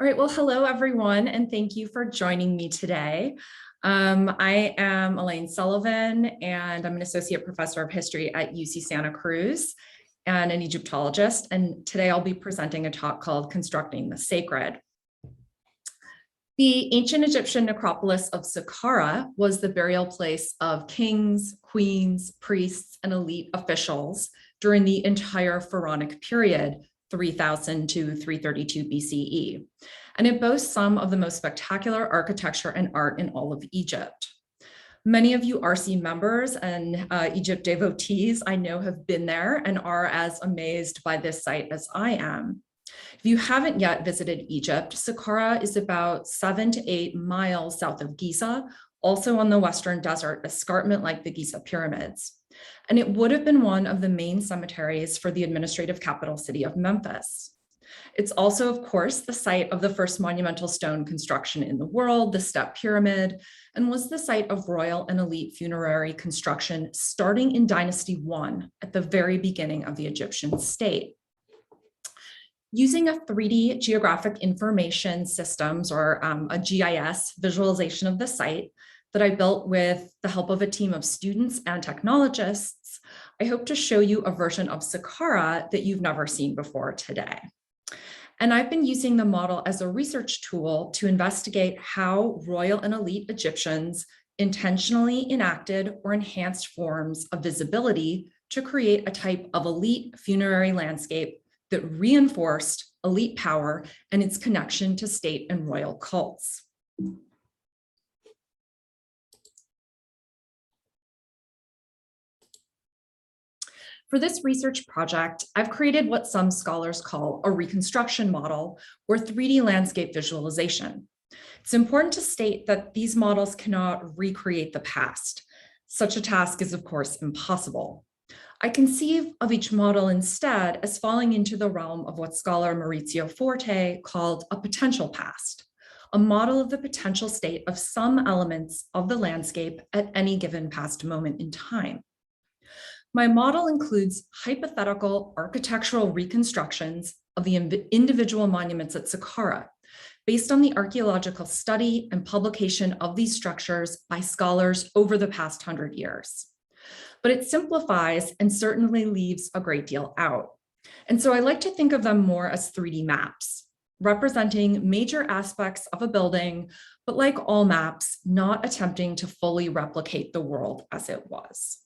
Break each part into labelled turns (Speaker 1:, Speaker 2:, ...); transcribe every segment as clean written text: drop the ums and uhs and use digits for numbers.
Speaker 1: All right, well, hello everyone, and thank you for joining me today. I am Elaine Sullivan, and I'm an associate professor of history at UC Santa Cruz and an Egyptologist. And today I'll be presenting a talk called Constructing the Sacred. The ancient Egyptian necropolis of Saqqara was the burial place of kings, queens, priests, and elite officials during the entire Pharaonic period, 3000 to 332 BCE. And it boasts some of the most spectacular architecture and art in all of Egypt. Many of you RC members and Egypt devotees I know have been there and are as amazed by this site as I am. If you haven't yet visited Egypt, Saqqara is about 7 to 8 miles south of Giza, also on the Western Desert escarpment like the Giza pyramids. And it would have been one of the main cemeteries for the administrative capital city of Memphis. It's also, of course, the site of the first monumental stone construction in the world, the Step Pyramid, and was the site of royal and elite funerary construction starting in Dynasty I at the very beginning of the Egyptian state. Using a 3D geographic information systems or a GIS visualization of the site that I built with the help of a team of students and technologists, I hope to show you a version of Saqqara that you've never seen before today. And I've been using the model as a research tool to investigate how royal and elite Egyptians intentionally enacted or enhanced forms of visibility to create a type of elite funerary landscape that reinforced elite power and its connection to state and royal cults. For this research project, I've created what some scholars call a reconstruction model or 3D landscape visualization. It's important to state that these models cannot recreate the past. Such a task is, of course, impossible. I conceive of each model instead as falling into the realm of what scholar Maurizio Forte called a potential past, a model of the potential state of some elements of the landscape at any given past moment in time. My model includes hypothetical architectural reconstructions of the individual monuments at Saqqara, based on the archaeological study and publication of these structures by scholars over the past 100 years. But it simplifies and certainly leaves a great deal out. And so I like to think of them more as 3D maps, representing major aspects of a building, but like all maps, not attempting to fully replicate the world as it was.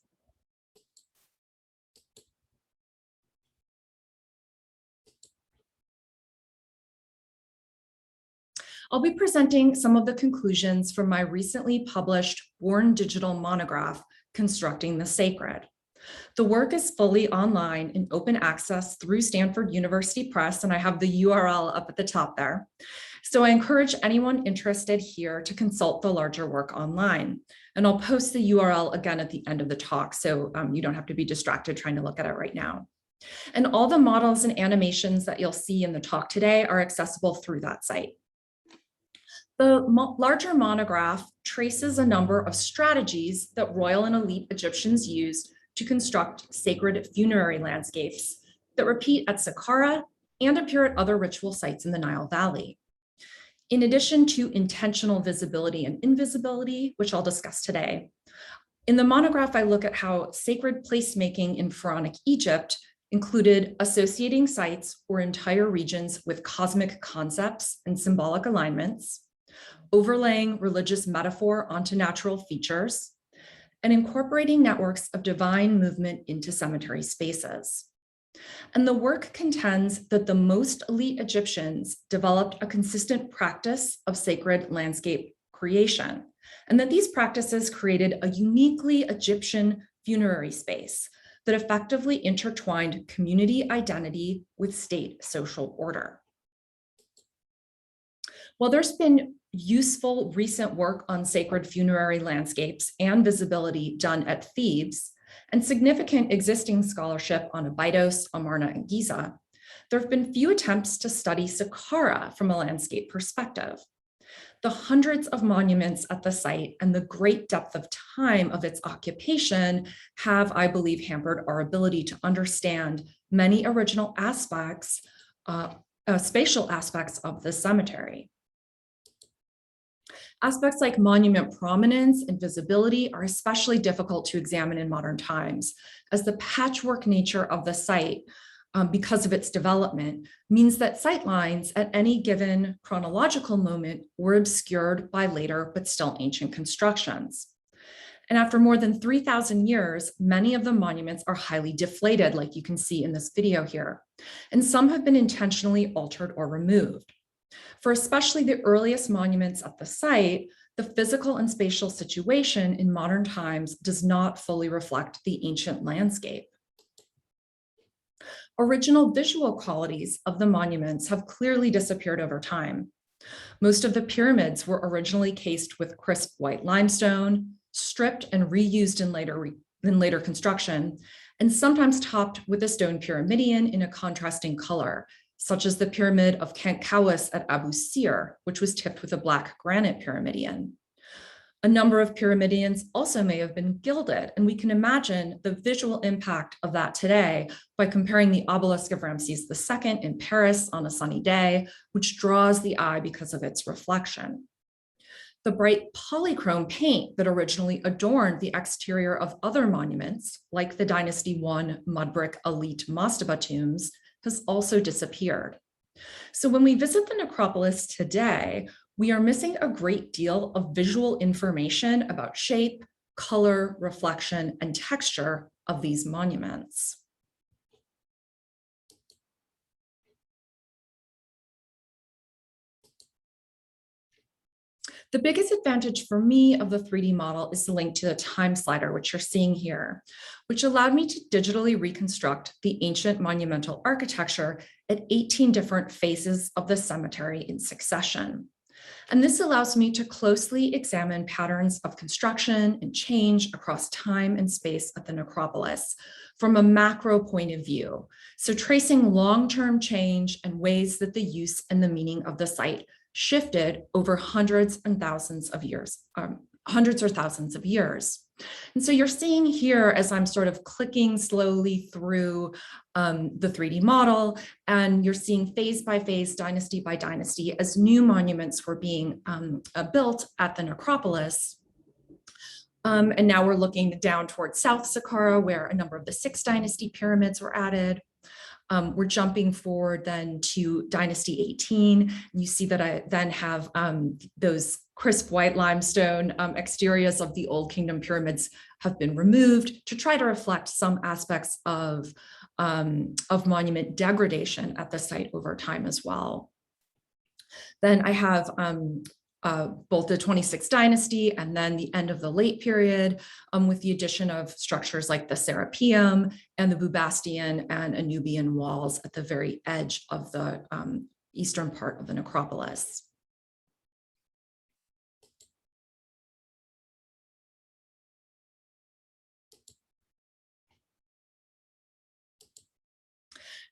Speaker 1: I'll be presenting some of the conclusions from my recently published Born Digital monograph, Constructing the Sacred. The work is fully online and open access through Stanford University Press, and I have the URL up at the top there. So I encourage anyone interested here to consult the larger work online. And I'll post the URL again at the end of the talk, so you don't have to be distracted trying to look at it right now. And all the models and animations that you'll see in the talk today are accessible through that site. The larger monograph traces a number of strategies that royal and elite Egyptians used to construct sacred funerary landscapes that repeat at Saqqara and appear at other ritual sites in the Nile Valley. In addition to intentional visibility and invisibility, which I'll discuss today, in the monograph, I look at how sacred placemaking in Pharaonic Egypt included associating sites or entire regions with cosmic concepts and symbolic alignments, overlaying religious metaphor onto natural features, and incorporating networks of divine movement into cemetery spaces. And the work contends that the most elite Egyptians developed a consistent practice of sacred landscape creation, and that these practices created a uniquely Egyptian funerary space that effectively intertwined community identity with state social order. While there's been useful recent work on sacred funerary landscapes and visibility done at Thebes, and significant existing scholarship on Abydos, Amarna, and Giza, there have been few attempts to study Saqqara from a landscape perspective. The hundreds of monuments at the site and the great depth of time of its occupation have, I believe, hampered our ability to understand many original aspects spatial aspects of the cemetery. Aspects like monument prominence and visibility are especially difficult to examine in modern times, as the patchwork nature of the site, because of its development, means that sight lines at any given chronological moment were obscured by later but still ancient constructions. And after more than 3,000 years, many of the monuments are highly deflated, like you can see in this video here, and some have been intentionally altered or removed. For especially the earliest monuments at the site, the physical and spatial situation in modern times does not fully reflect the ancient landscape. Original visual qualities of the monuments have clearly disappeared over time. Most of the pyramids were originally cased with crisp white limestone, stripped and reused in later construction, and sometimes topped with a stone pyramidion in a contrasting color, such as the pyramid of Khankawis at Abu Sir, which was tipped with a black granite pyramidion. A number of pyramidions also may have been gilded, and we can imagine the visual impact of that today by comparing the obelisk of Ramses II in Paris on a sunny day, which draws the eye because of its reflection. The bright polychrome paint that originally adorned the exterior of other monuments, like the Dynasty I mud brick elite mastaba tombs, has also disappeared. So when we visit the necropolis today, we are missing a great deal of visual information about shape, color, reflection, and texture of these monuments. The biggest advantage for me of the 3D model is the link to the time slider, which you're seeing here, which allowed me to digitally reconstruct the ancient monumental architecture at 18 different phases of the cemetery in succession. And this allows me to closely examine patterns of construction and change across time and space at the necropolis from a macro point of view. So tracing long-term change and ways that the use and the meaning of the site shifted over hundreds or thousands of years. And so you're seeing here as I'm sort of clicking slowly through the 3D model, and you're seeing phase by phase, dynasty by dynasty, as new monuments were being built at the necropolis. And now we're looking down towards South Saqqara, where a number of the 6th dynasty pyramids were added. We're jumping forward then to Dynasty 18. You see that I then have those crisp white limestone exteriors of the Old Kingdom pyramids have been removed to try to reflect some aspects of monument degradation at the site over time as well. Then I have both the 26th dynasty and then the end of the late period with the addition of structures like the Serapeum and the Bubastian and Anubian walls at the very edge of the eastern part of the necropolis.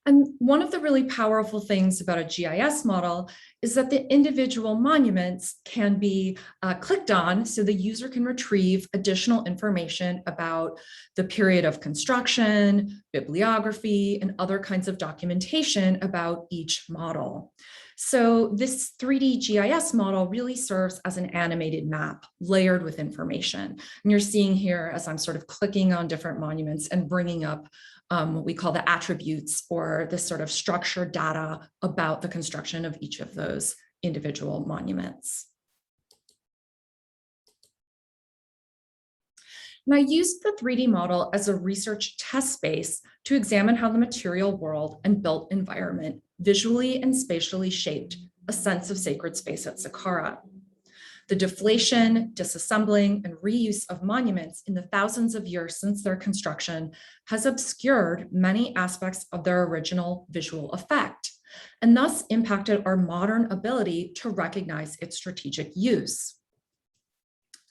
Speaker 1: And one of the really powerful things about a GIS model is that the individual monuments can be clicked on so the user can retrieve additional information about the period of construction, bibliography, and other kinds of documentation about each model. So this 3D GIS model really serves as an animated map layered with information. And you're seeing here as I'm sort of clicking on different monuments and bringing up what we call the attributes or this sort of structured data about the construction of each of those individual monuments. And I used the 3D model as a research test space to examine how the material world and built environment visually and spatially shaped a sense of sacred space at Saqqara. The deflation, disassembling, and reuse of monuments in the thousands of years since their construction has obscured many aspects of their original visual effect, and thus impacted our modern ability to recognize its strategic use.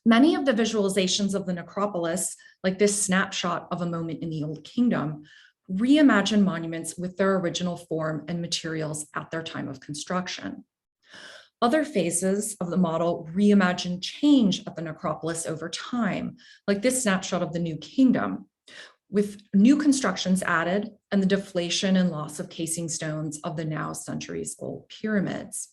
Speaker 1: Many of the visualizations of the necropolis, like this snapshot of a moment in the Old Kingdom, reimagine monuments with their original form and materials at their time of construction. Other phases of the model reimagine change at the necropolis over time, like this snapshot of the New Kingdom, with new constructions added and the deflation and loss of casing stones of the now centuries-old pyramids.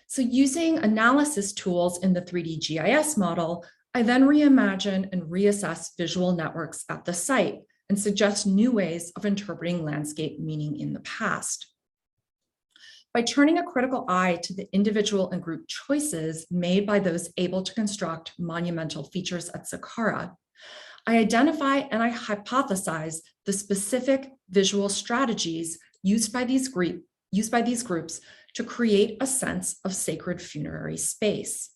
Speaker 1: So using analysis tools in the 3D GIS model, I then reimagine and reassess visual networks at the site and suggest new ways of interpreting landscape meaning in the past. By turning a critical eye to the individual and group choices made by those able to construct monumental features at Saqqara, I identify and I hypothesize the specific visual strategies used by these groups to create a sense of sacred funerary space.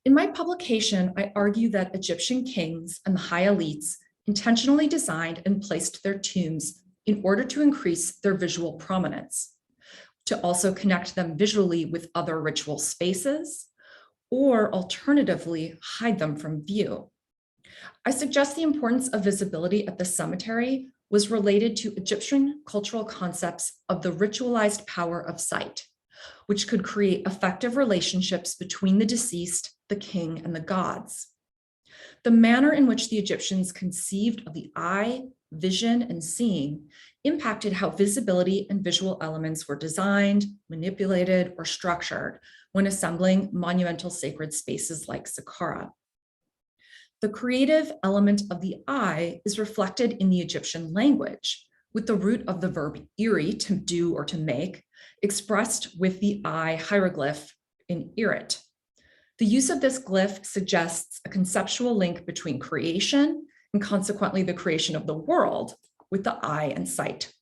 Speaker 1: In my publication, I argue that Egyptian kings and the high elites intentionally designed and placed their tombs in order to increase their visual prominence, to also connect them visually with other ritual spaces, or alternatively, hide them from view. I suggest the importance of visibility at the cemetery was related to Egyptian cultural concepts of the ritualized power of sight, which could create effective relationships between the deceased, the king, and the gods. The manner in which the Egyptians conceived of the eye, vision, and seeing impacted how visibility and visual elements were designed, manipulated, or structured when assembling monumental sacred spaces like Saqqara. The creative element of the eye is reflected in the Egyptian language, with the root of the verb iri, to do or to make, expressed with the eye hieroglyph in irit. The use of this glyph suggests a conceptual link between creation and consequently the creation of the world with the eye and sight.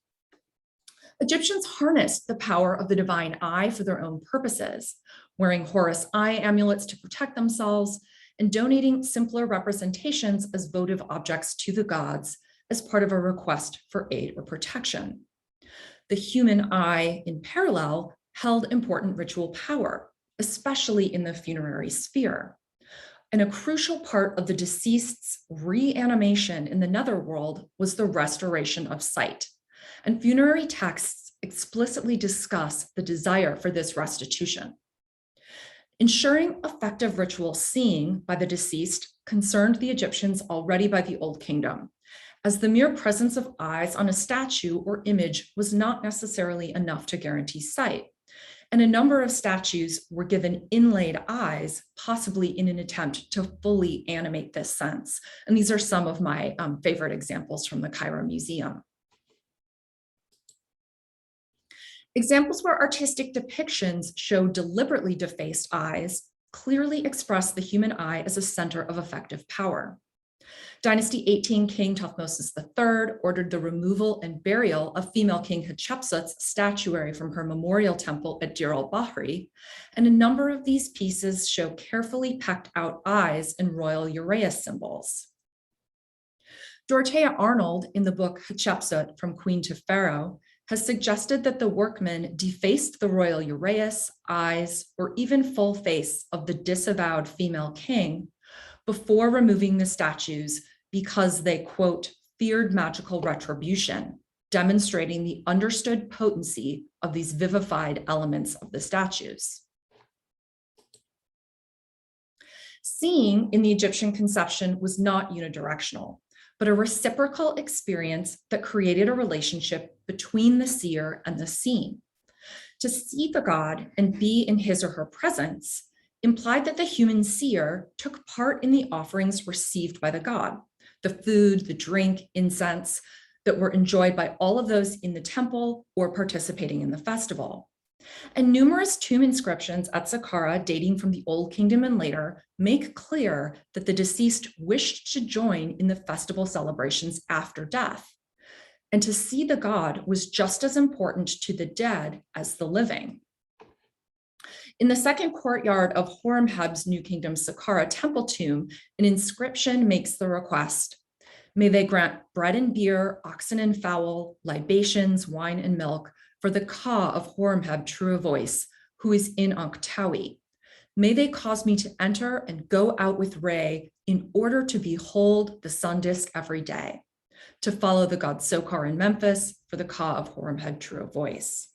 Speaker 1: Egyptians harnessed the power of the divine eye for their own purposes, wearing Horus eye amulets to protect themselves and donating simpler representations as votive objects to the gods as part of a request for aid or protection. The human eye, in parallel, held important ritual power, especially in the funerary sphere. And a crucial part of the deceased's reanimation in the netherworld was the restoration of sight. And funerary texts explicitly discuss the desire for this restitution. Ensuring effective ritual seeing by the deceased concerned the Egyptians already by the Old Kingdom, as the mere presence of eyes on a statue or image was not necessarily enough to guarantee sight. And a number of statues were given inlaid eyes, possibly in an attempt to fully animate this sense. And these are some of my favorite examples from the Cairo Museum. Examples where artistic depictions show deliberately defaced eyes clearly express the human eye as a center of effective power. Dynasty 18 King Thutmose III ordered the removal and burial of female King Hatshepsut's statuary from her memorial temple at Deir al-Bahri, and a number of these pieces show carefully pecked out eyes and royal uraeus symbols. Dorothea Arnold, in the book Hatshepsut, From Queen to Pharaoh, has suggested that the workmen defaced the royal uraeus, eyes, or even full face of the disavowed female king before removing the statues because they, quote, feared magical retribution, demonstrating the understood potency of these vivified elements of the statues. Seeing in the Egyptian conception was not unidirectional, but a reciprocal experience that created a relationship between the seer and the seen. To see the god and be in his or her presence implied that the human seer took part in the offerings received by the god, the food, the drink, incense that were enjoyed by all of those in the temple or participating in the festival. And numerous tomb inscriptions at Saqqara dating from the Old Kingdom and later make clear that the deceased wished to join in the festival celebrations after death. And to see the god was just as important to the dead as the living. In the second courtyard of Horemheb's New Kingdom Saqqara temple tomb, an inscription makes the request, may they grant bread and beer, oxen and fowl, libations, wine and milk, for the Ka of Horemheb true of voice, who is in Anktawi. May they cause me to enter and go out with Re in order to behold the sun disk every day, to follow the god Sokar in Memphis for the Ka of Horemheb true of voice.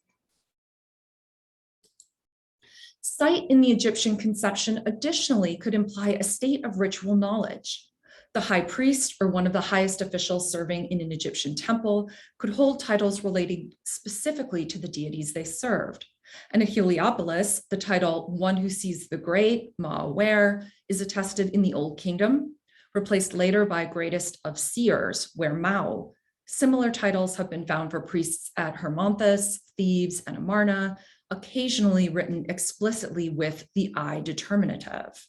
Speaker 1: Sight in the Egyptian conception additionally could imply a state of ritual knowledge. The high priest, or one of the highest officials serving in an Egyptian temple, could hold titles relating specifically to the deities they served. And at Heliopolis, the title "One Who Sees the Great," Ma'awer, is attested in the Old Kingdom, replaced later by Greatest of Seers, where Mao. Similar titles have been found for priests at Hermonthis, Thebes, and Amarna, occasionally written explicitly with the I determinative.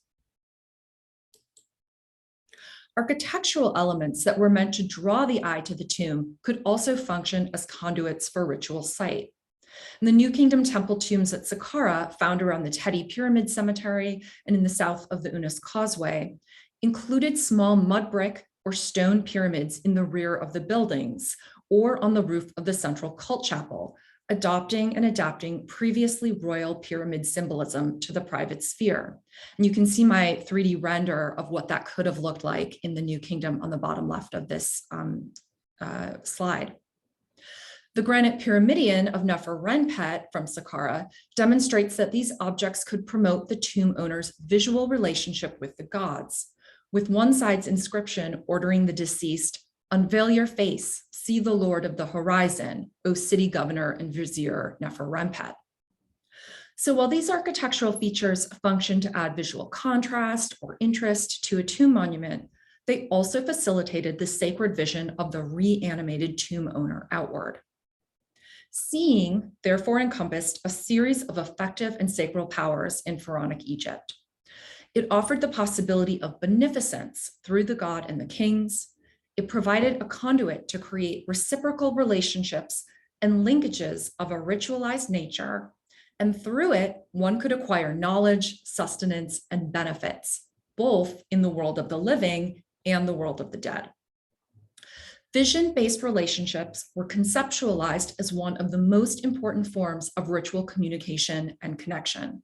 Speaker 1: Architectural elements that were meant to draw the eye to the tomb could also function as conduits for ritual site. And the New Kingdom temple tombs at Saqqara, found around the Teti Pyramid Cemetery and in the south of the Unis Causeway, included small mud brick or stone pyramids in the rear of the buildings or on the roof of the central cult chapel, adopting and adapting previously royal pyramid symbolism to the private sphere. And you can see my 3D render of what that could have looked like in the New Kingdom on the bottom left of this slide. The granite pyramidion of Neferrenpet from Saqqara demonstrates that these objects could promote the tomb owner's visual relationship with the gods, with one side's inscription ordering the deceased, "Unveil your face, see the Lord of the horizon, O city governor and vizier Neferrenpet." So while these architectural features function to add visual contrast or interest to a tomb monument, they also facilitated the sacred vision of the reanimated tomb owner outward. Seeing, therefore, encompassed a series of effective and sacral powers in Pharaonic Egypt. It offered the possibility of beneficence through the god and the kings. It provided a conduit to create reciprocal relationships and linkages of a ritualized nature, and through it, one could acquire knowledge, sustenance, and benefits, both in the world of the living and the world of the dead. Vision-based relationships were conceptualized as one of the most important forms of ritual communication and connection,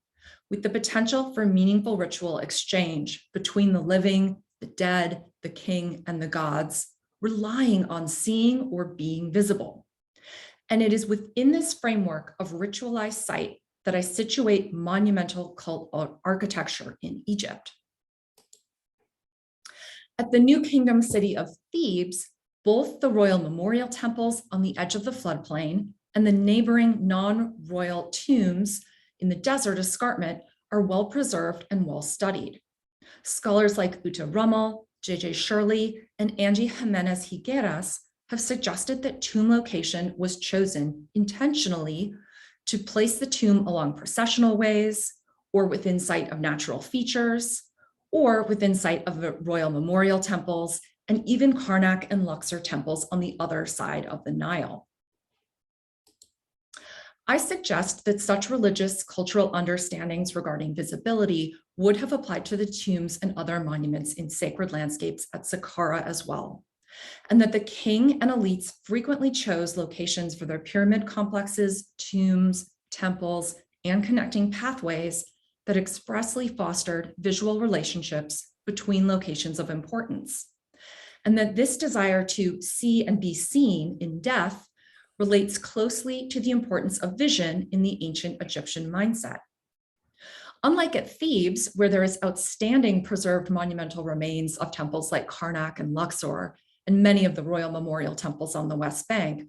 Speaker 1: with the potential for meaningful ritual exchange between the living, the dead, the king, and the gods, relying on seeing or being visible. And it is within this framework of ritualized sight that I situate monumental cult architecture in Egypt. At the New Kingdom city of Thebes, both the royal memorial temples on the edge of the floodplain and the neighboring non-royal tombs in the desert escarpment are well preserved and well studied. Scholars like Uta Rummel, J.J. Shirley, and Angie Jimenez Higueras have suggested that tomb location was chosen intentionally to place the tomb along processional ways, or within sight of natural features, or within sight of the royal memorial temples, and even Karnak and Luxor temples on the other side of the Nile. I suggest that such religious cultural understandings regarding visibility would have applied to the tombs and other monuments in sacred landscapes at Saqqara as well, and that the king and elites frequently chose locations for their pyramid complexes, tombs, temples, and connecting pathways that expressly fostered visual relationships between locations of importance, and that this desire to see and be seen in death relates closely to the importance of vision in the ancient Egyptian mindset. Unlike at Thebes, where there is outstanding preserved monumental remains of temples like Karnak and Luxor, and many of the royal memorial temples on the West Bank,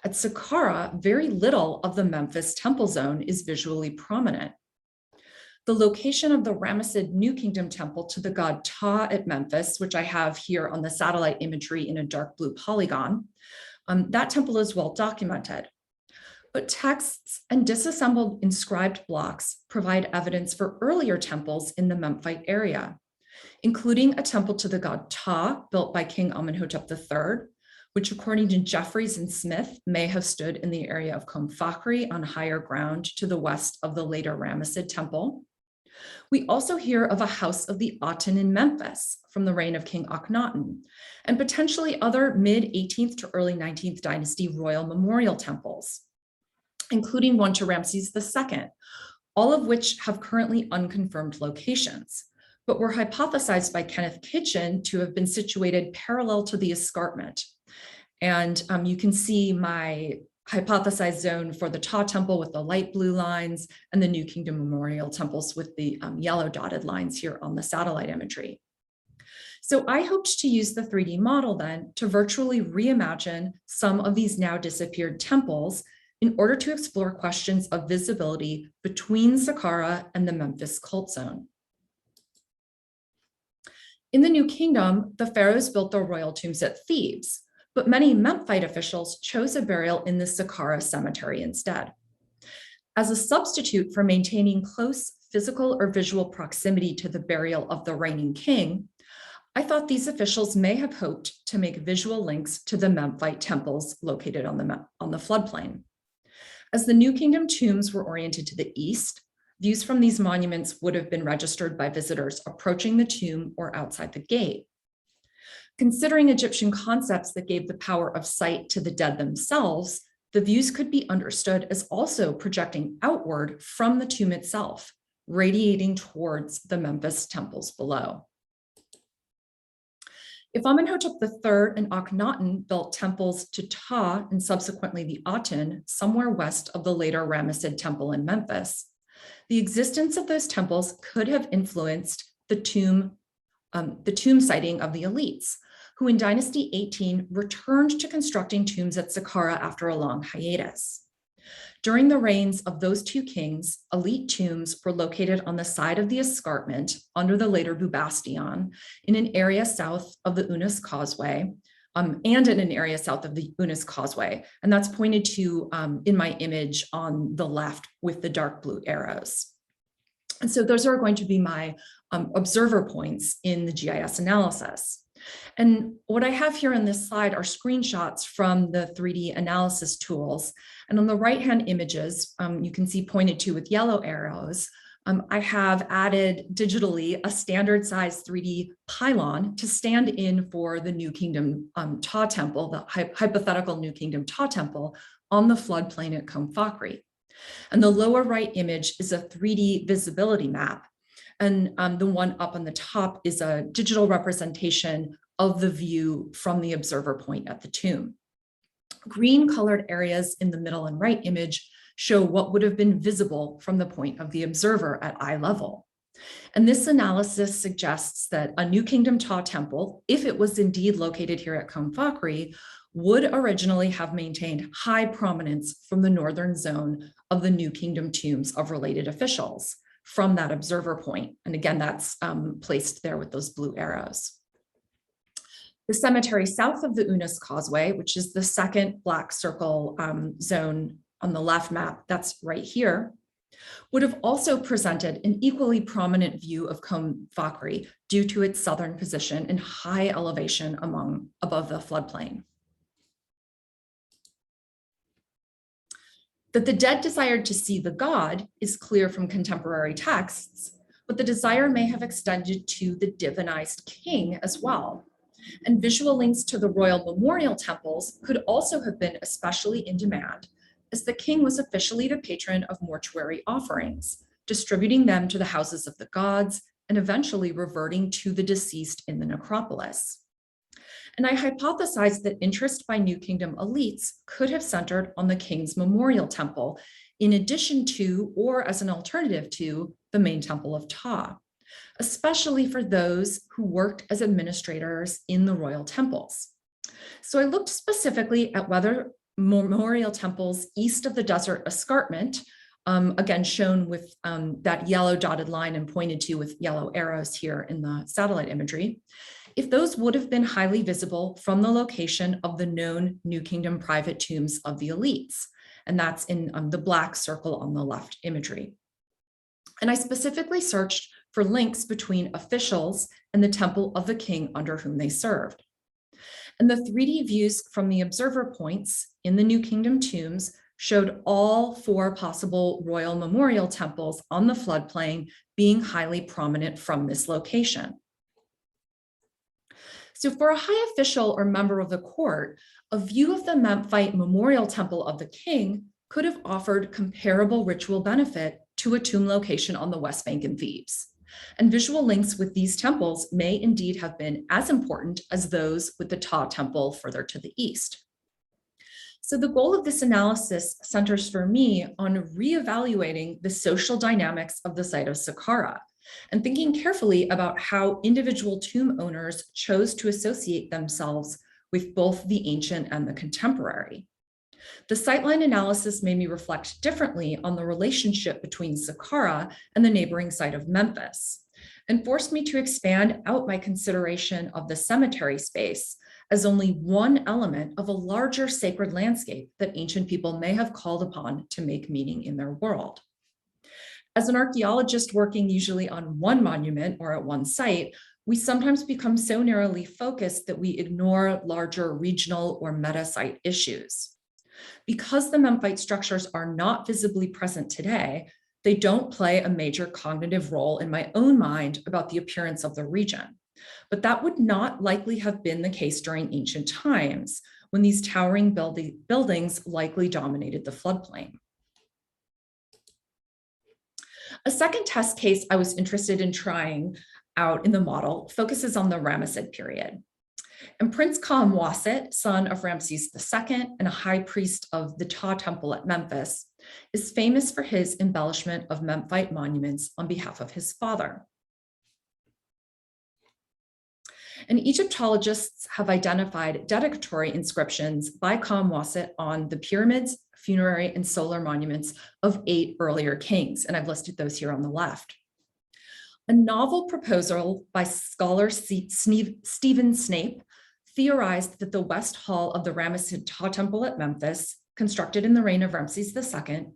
Speaker 1: at Saqqara, very little of the Memphis temple zone is visually prominent. The location of the Ramesside New Kingdom temple to the god Ptah at Memphis, which I have here on the satellite imagery in a dark blue polygon, that temple is well documented. But texts and disassembled inscribed blocks provide evidence for earlier temples in the Memphite area, including a temple to the god Ptah built by King Amenhotep III, which according to Jeffries and Smith may have stood in the area of Kom Fakhri on higher ground to the west of the later Ramesside temple. We also hear of a house of the Aten in Memphis from the reign of King Akhenaten, and potentially other mid-18th to early 19th dynasty royal memorial temples, including one to Ramses II, all of which have currently unconfirmed locations, but were hypothesized by Kenneth Kitchen to have been situated parallel to the escarpment. And you can see my hypothesized zone for the Ptah temple with the light blue lines and the New Kingdom memorial temples with the yellow dotted lines here on the satellite imagery. So I hoped to use the 3D model then to virtually reimagine some of these now disappeared temples in order to explore questions of visibility between Saqqara and the Memphis cult zone. In the New Kingdom, the pharaohs built their royal tombs at Thebes, but many Memphite officials chose a burial in the Saqqara cemetery instead. As a substitute for maintaining close physical or visual proximity to the burial of the reigning king, I thought these officials may have hoped to make visual links to the Memphite temples located on the floodplain. As the New Kingdom tombs were oriented to the east, views from these monuments would have been registered by visitors approaching the tomb or outside the gate. Considering Egyptian concepts that gave the power of sight to the dead themselves, the views could be understood as also projecting outward from the tomb itself, radiating towards the Memphis temples below. If Amenhotep III and Akhenaten built temples to Ptah and subsequently the Aten somewhere west of the later Ramesside temple in Memphis, the existence of those temples could have influenced the tomb siting of the elites, who in Dynasty 18 returned to constructing tombs at Saqqara after a long hiatus. During the reigns of those two kings, elite tombs were located on the side of the escarpment under the later Bubastion in an area south of the Unas Causeway, and in an area south of the Unas Causeway. And that's pointed to in my image on the left with the dark blue arrows. And so those are going to be my observer points in the GIS analysis. And what I have here on this slide are screenshots from the 3D analysis tools. And on the right-hand images, you can see pointed to with yellow arrows, I have added digitally a standard size 3D pylon to stand in for the New Kingdom Ptah temple, the hypothetical New Kingdom Ptah temple on the floodplain at Kom Fakri. And the lower right image is a 3D visibility map. And the one up on the top is a digital representation of the view from the observer point at the tomb. Green colored areas in the middle and right image show what would have been visible from the point of the observer at eye level. And this analysis suggests that a New Kingdom Ptah temple, if it was indeed located here at Kom Fakri, would originally have maintained high prominence from the northern zone of the New Kingdom tombs of related officials from that observer point. And again, that's placed there with those blue arrows. The cemetery south of the Unas Causeway, which is the second black circle zone on the left map, that's right here, would have also presented an equally prominent view of Kom Fakri due to its southern position and high elevation above the floodplain. That the dead desired to see the god is clear from contemporary texts, but the desire may have extended to the divinized king as well. And visual links to the royal memorial temples could also have been especially in demand, as the king was officially the patron of mortuary offerings, distributing them to the houses of the gods and eventually reverting to the deceased in the necropolis. And I hypothesized that interest by New Kingdom elites could have centered on the king's memorial temple, in addition to, or as an alternative to, the main temple of Ptah, especially for those who worked as administrators in the royal temples. So I looked specifically at whether memorial temples east of the desert escarpment, again shown with that yellow dotted line and pointed to with yellow arrows here in the satellite imagery, if those would have been highly visible from the location of the known New Kingdom private tombs of the elites. And that's in the black circle on the left imagery. And I specifically searched for links between officials and the temple of the king under whom they served. And the 3D views from the observer points in the New Kingdom tombs showed all 4 possible royal memorial temples on the floodplain being highly prominent from this location. So for a high official or member of the court, a view of the Memphite memorial temple of the king could have offered comparable ritual benefit to a tomb location on the West Bank in Thebes. And visual links with these temples may indeed have been as important as those with the Ptah temple further to the east. So the goal of this analysis centers for me on reevaluating the social dynamics of the site of Saqqara and thinking carefully about how individual tomb owners chose to associate themselves with both the ancient and the contemporary. The sightline analysis made me reflect differently on the relationship between Saqqara and the neighboring site of Memphis, and forced me to expand out my consideration of the cemetery space as only one element of a larger sacred landscape that ancient people may have called upon to make meaning in their world. As an archaeologist working usually on one monument or at one site, we sometimes become so narrowly focused that we ignore larger regional or meta-site issues. Because the Memphite structures are not visibly present today, they don't play a major cognitive role in my own mind about the appearance of the region. But that would not likely have been the case during ancient times, when these towering buildings likely dominated the floodplain. A second test case I was interested in trying out in the model focuses on the Ramesside period. And Prince Kamwaset, son of Ramses II and a high priest of the Ptah temple at Memphis, is famous for his embellishment of Memphite monuments on behalf of his father. And Egyptologists have identified dedicatory inscriptions by Kamwaset on the pyramids, funerary, and solar monuments of 8 earlier kings, and I've listed those here on the left. A novel proposal by scholar Stephen Snape theorized that the West Hall of the Ramesside Ptah temple at Memphis, constructed in the reign of Ramses II,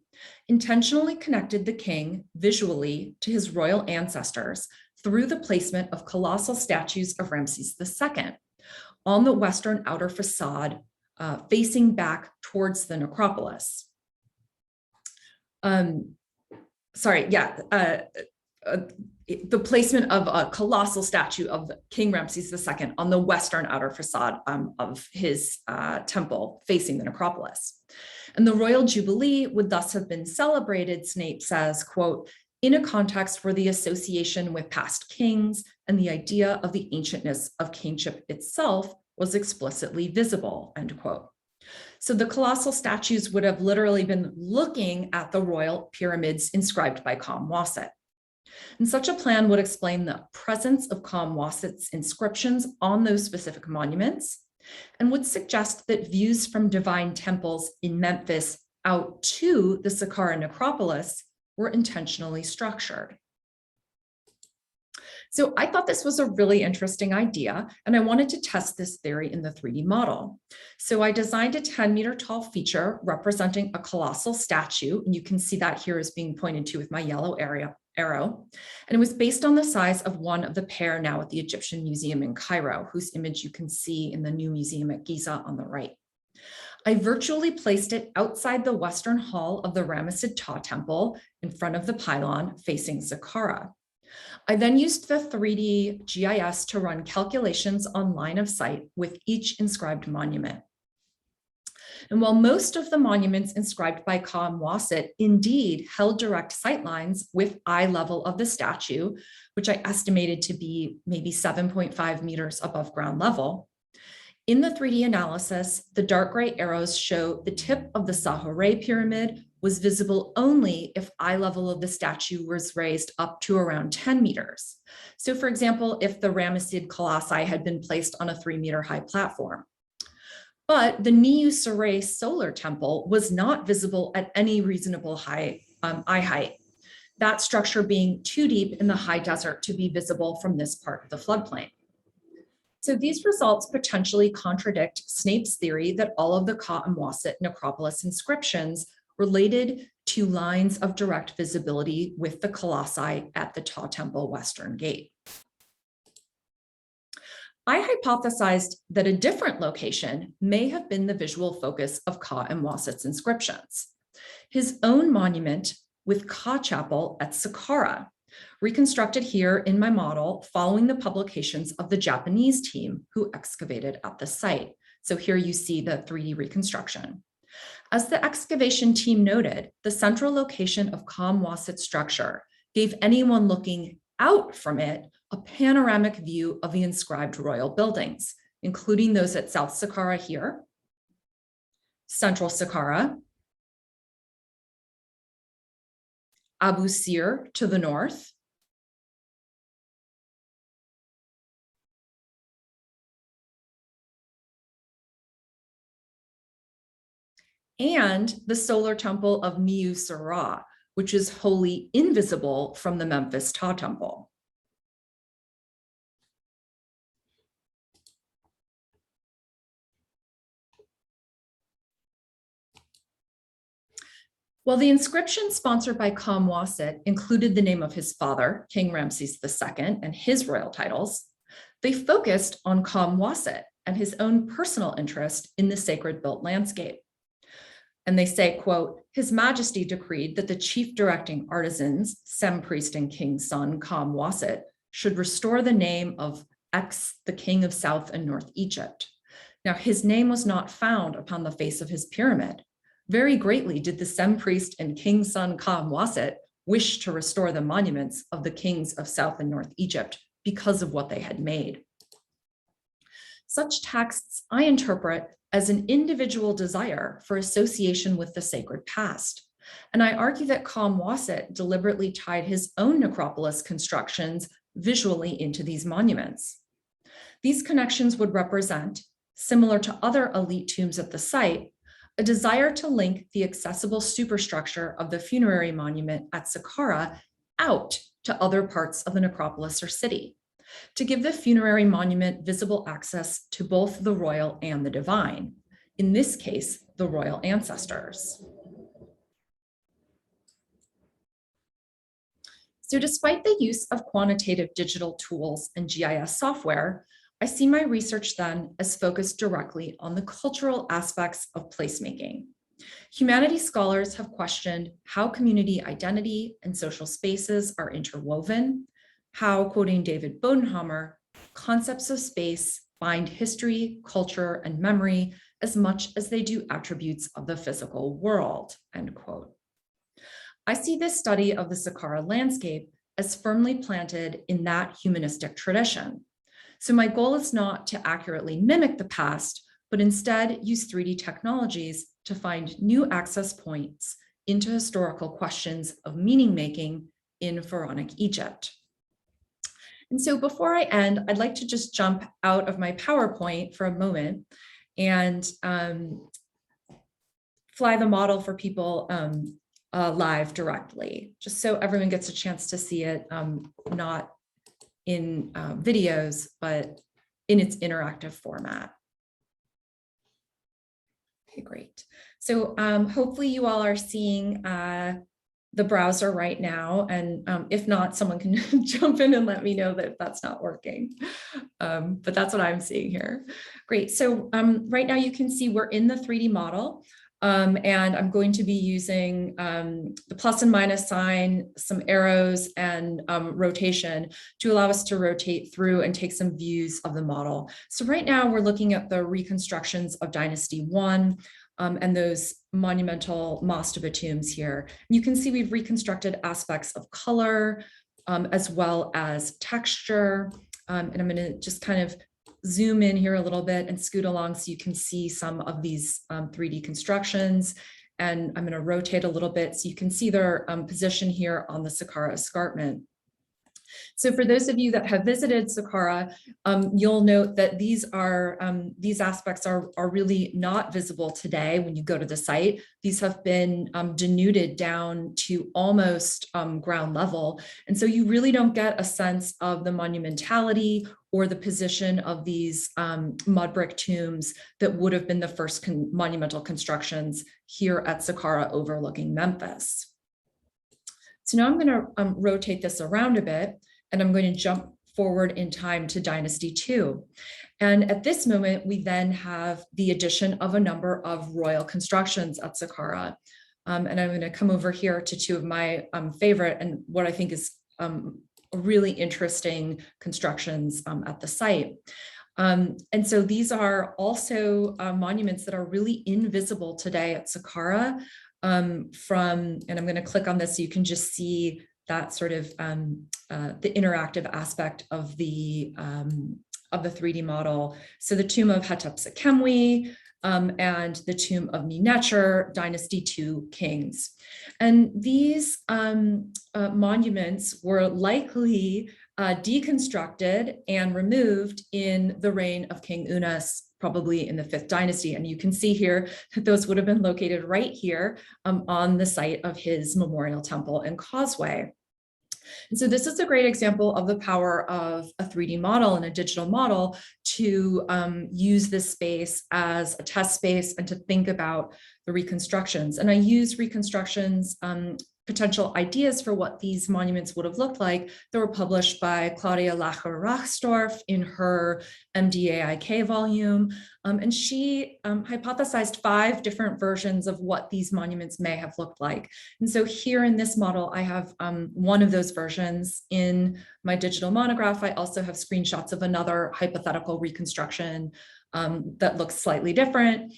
Speaker 1: intentionally connected the king visually to his royal ancestors through the placement of colossal statues of Ramses II on the western outer facade, facing back towards the necropolis. The placement of a colossal statue of King Ramses II on the western outer facade of his temple facing the necropolis. And the royal jubilee would thus have been celebrated, Snape says, quote, in a context where the association with past kings and the idea of the ancientness of kingship itself was explicitly visible, end quote. So the colossal statues would have literally been looking at the royal pyramids inscribed by Kamwaset. And such a plan would explain the presence of Kamwaset's inscriptions on those specific monuments and would suggest that views from divine temples in Memphis out to the Saqqara necropolis were intentionally structured. So I thought this was a really interesting idea, and I wanted to test this theory in the 3D model. So I designed a 10-meter tall feature representing a colossal statue, and you can see that here is being pointed to with my yellow arrow. And it was based on the size of one of the pair now at the Egyptian Museum in Cairo, whose image you can see in the new museum at Giza on the right. I virtually placed it outside the western hall of the Ramesside Ptah temple in front of the pylon facing Saqqara. I then used the 3D GIS to run calculations on line of sight with each inscribed monument. And while most of the monuments inscribed by Kamwaset indeed held direct sight lines with eye level of the statue, which I estimated to be maybe 7.5 meters above ground level, in the 3D analysis, the dark gray arrows show the tip of the Saqqara pyramid was visible only if eye level of the statue was raised up to around 10 meters. So for example, if the Ramesside colossi had been placed on a 3-meter high platform. But the Niu Saray solar temple was not visible at any reasonable eye height, that structure being too deep in the high desert to be visible from this part of the floodplain. So these results potentially contradict Snape's theory that all of the Kamwaset necropolis inscriptions related to lines of direct visibility with the colossi at the Ptah temple western gate. I hypothesized that a different location may have been the visual focus of Kamwaset's inscriptions. His own monument with Ka Chapel at Saqqara, reconstructed here in my model following the publications of the Japanese team who excavated at the site. So here you see the 3D reconstruction. As the excavation team noted, the central location of Kamwaset's structure gave anyone looking out from it a panoramic view of the inscribed royal buildings, including those at South Saqqara here, Central Saqqara, Abu Sir to the north, and the solar temple of Miu-Sara, which is wholly invisible from the Memphis Ptah temple. While the inscription sponsored by Kamwasit included the name of his father, King Ramses II, and his royal titles, they focused on Kamwasit and his own personal interest in the sacred built landscape. And they say, quote, His Majesty decreed that the chief directing artisans, Sem priest and king's son, Kamwasit, should restore the name of X, the king of South and North Egypt. Now, his name was not found upon the face of his pyramid. Very greatly did the Sem priest and king's son Kamwasit wish to restore the monuments of the kings of South and North Egypt because of what they had made. Such texts I interpret as an individual desire for association with the sacred past. And I argue that Kamwasit deliberately tied his own necropolis constructions visually into these monuments. These connections would represent, similar to other elite tombs at the site, a desire to link the accessible superstructure of the funerary monument at Saqqara out to other parts of the necropolis or city, to give the funerary monument visible access to both the royal and the divine, in this case, the royal ancestors. So despite the use of quantitative digital tools and GIS software, I see my research then as focused directly on the cultural aspects of placemaking. Humanities scholars have questioned how community identity and social spaces are interwoven, how, quoting David Bodenhammer, concepts of space bind history, culture, and memory as much as they do attributes of the physical world, end quote. I see this study of the Saqqara landscape as firmly planted in that humanistic tradition. So my goal is not to accurately mimic the past, but instead use 3D technologies to find new access points into historical questions of meaning making in Pharaonic Egypt. And so before I end, I'd like to just jump out of my PowerPoint for a moment and fly the model for people live directly, just so everyone gets a chance to see it, not in videos, but in its interactive format. Okay, great. So hopefully you all are seeing the browser right now, and if not, someone can jump in and let me know that that's not working. But that's what I'm seeing here. Great, so right now you can see we're in the 3D model. And I'm going to be using the plus and minus sign, some arrows, and rotation to allow us to rotate through and take some views of the model. So right now we're looking at the reconstructions of Dynasty 1 and those monumental mastaba tombs here. You can see we've reconstructed aspects of color as well as texture. And I'm going to just kind of zoom in here a little bit and scoot along so you can see some of these 3D constructions. And I'm going to rotate a little bit so you can see their position here on the Saqqara escarpment. So for those of you that have visited Saqqara, you'll note that these aspects are really not visible today when you go to the site. These have been denuded down to almost ground level. And so you really don't get a sense of the monumentality or the position of these mud brick tombs that would have been the first monumental constructions here at Saqqara overlooking Memphis. So now I'm going to rotate this around a bit, and I'm going to jump forward in time to Dynasty 2. And at this moment, we then have the addition of a number of royal constructions at Saqqara. And I'm going to come over here to two of my favorite and what I think is really interesting constructions at the site. And so these are also monuments that are really invisible today at Saqqara. And I'm going to click on this so you can just see that sort of the interactive aspect of the 3D model. So the tomb of Hatshepsut and the tomb of Ninetcher, Dynasty 2 kings. And these monuments were likely deconstructed and removed in the reign of King Unas probably in the 5th dynasty. And you can see here that those would have been located right here on the site of his memorial temple and causeway. And so this is a great example of the power of a 3D model and a digital model to use this space as a test space and to think about the reconstructions. And I use reconstructions potential ideas for what these monuments would have looked like that were published by Claudia Lacher-Rachstorf in her MDAIK volume. And she hypothesized 5 different versions of what these monuments may have looked like. And so here in this model, I have one of those versions in my digital monograph. I also have screenshots of another hypothetical reconstruction that looks slightly different,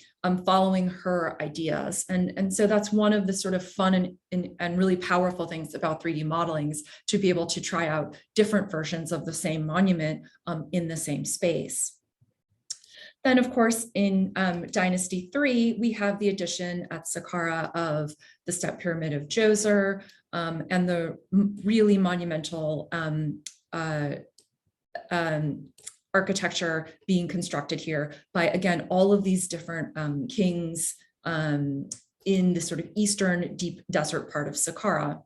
Speaker 1: following her ideas. And so that's one of the sort of fun and really powerful things about 3D modeling, is to be able to try out different versions of the same monument in the same space. Then, of course, in Dynasty 3, we have the addition at Saqqara of the Step Pyramid of Djoser and the really monumental architecture being constructed here by, again, all of these different kings in the sort of eastern deep desert part of Saqqara.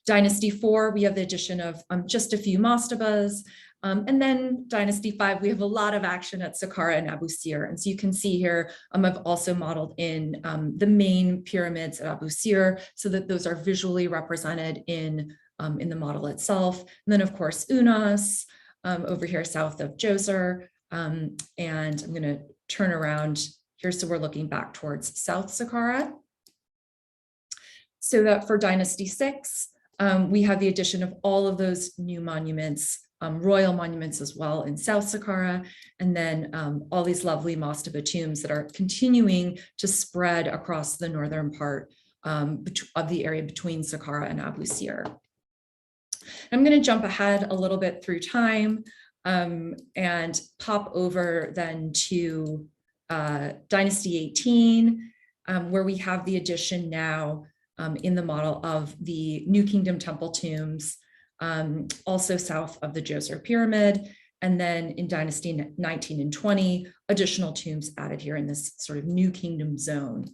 Speaker 1: Dynasty 4, we have the addition of just a few mastabas. And then Dynasty 5, we have a lot of action at Saqqara and Abu Sir. And so you can see here, I've also modeled in the main pyramids at Abu Sir so that those are visually represented in the model itself. And then, of course, Unas, over here south of Djoser. And I'm going to turn around here so we're looking back towards South Saqqara. So that for Dynasty 6, we have the addition of all of those new monuments, royal monuments as well in South Saqqara, and then all these lovely mastaba tombs that are continuing to spread across the northern part of the area between Saqqara and Abu Sir. I'm going to jump ahead a little bit through time and pop over then to Dynasty 18, where we have the addition now in the model of the New Kingdom temple tombs, also south of the Djoser pyramid. And then in Dynasty 19 and 20, additional tombs added here in this sort of New Kingdom zone.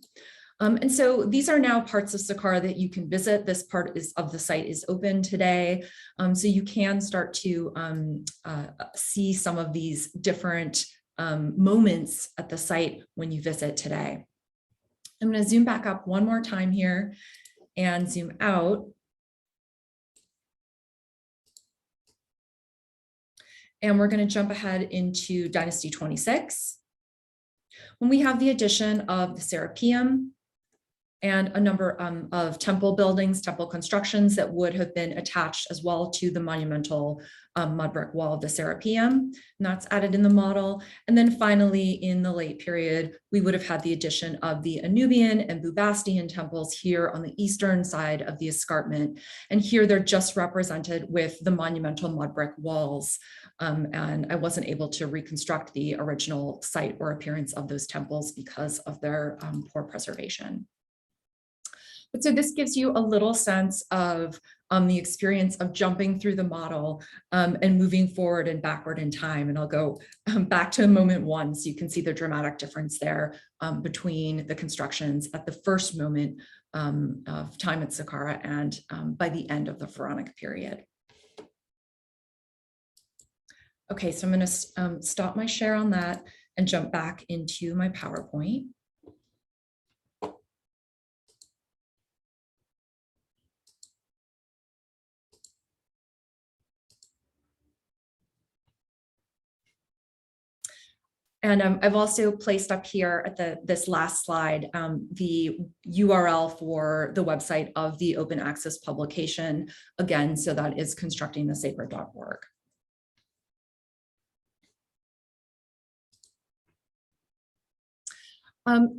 Speaker 1: And so these are now parts of Saqqara that you can visit. This part of the site is open today. So you can start to see some of these different moments at the site when you visit today. I'm going to zoom back up one more time here and zoom out. And we're going to jump ahead into Dynasty 26, when we have the addition of the Serapeum and a number of temple buildings, temple constructions that would have been attached as well to the monumental mud brick wall of the Serapeum, and that's added in the model. And then finally, in the late period, we would have had the addition of the Anubian and Bubastian temples here on the eastern side of the escarpment. And here they're just represented with the monumental mud brick walls. And I wasn't able to reconstruct the original site or appearance of those temples because of their poor preservation. But so this gives you a little sense of the experience of jumping through the model and moving forward and backward in time. And I'll go back to moment 1 so you can see the dramatic difference there between the constructions at the first moment of time at Saqqara and by the end of the Pharaonic period. Okay, so I'm going to stop my share on that and jump back into my PowerPoint. And I've also placed up here at this last slide the URL for the website of the open access publication, again, so that is constructingthesacred.org.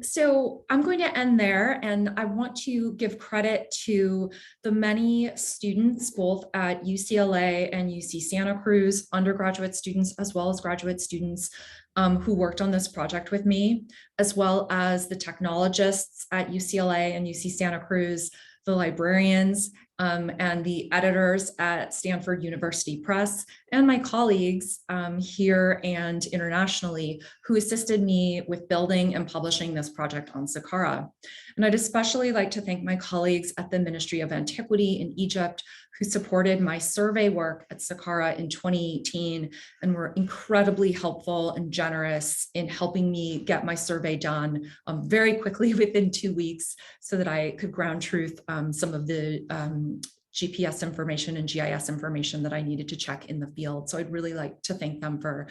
Speaker 1: So I'm going to end there, and I want to give credit to the many students, both at UCLA and UC Santa Cruz, undergraduate students as well as graduate students who worked on this project with me, as well as the technologists at UCLA and UC Santa Cruz, the librarians, and the editors at Stanford University Press, and my colleagues here and internationally who assisted me with building and publishing this project on Saqqara. And I'd especially like to thank my colleagues at the Ministry of Antiquity in Egypt who supported my survey work at Saqqara in 2018 and were incredibly helpful and generous in helping me get my survey done very quickly within 2 weeks so that I could ground truth some of the GPS information and GIS information that I needed to check in the field. So I'd really like to thank them for